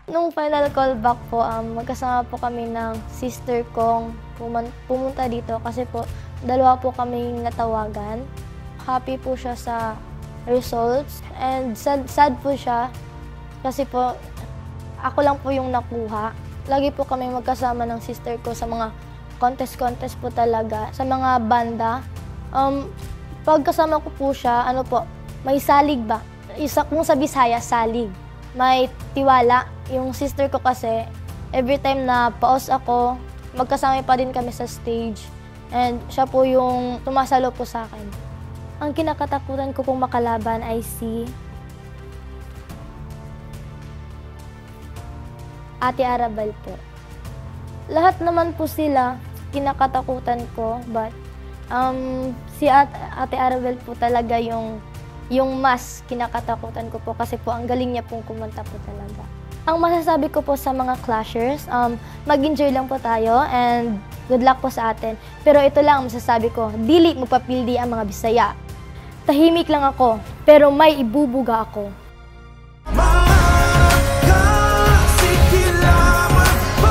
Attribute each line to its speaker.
Speaker 1: Nung final callback po, magkasama po kami ng sister kong pumunta dito kasi po dalawa po kaming natawagan. Happy po siya sa results and sad po siya kasi po ako lang po yung nakuha. Lagi po kami magkasama ng sister ko sa mga contest po talaga, sa mga banda. Pagkasama ko po siya, may salig ba? Kung sa Bisaya, salig. May tiwala. Yung sister ko kasi, every time na pause ako, magkasama pa din kami sa stage. And siya po yung tumasalo po sa akin. Ang kinakatakutan ko pong makalaban ay si Ate Arabel po. Lahat naman po sila kinakatakutan ko, but si Ate Arabel po talaga yung mas kinakatakutan ko po kasi po ang galing niya pong kumanta po talaga. Ang masasabi ko po sa mga clashers, mag-enjoy lang po tayo and good luck po sa atin. Pero ito lang ang masasabi ko, dili magpapildi ang mga Bisaya. Tahimik lang ako, pero may ibubuga ako.
Speaker 2: Makasikilaman mo,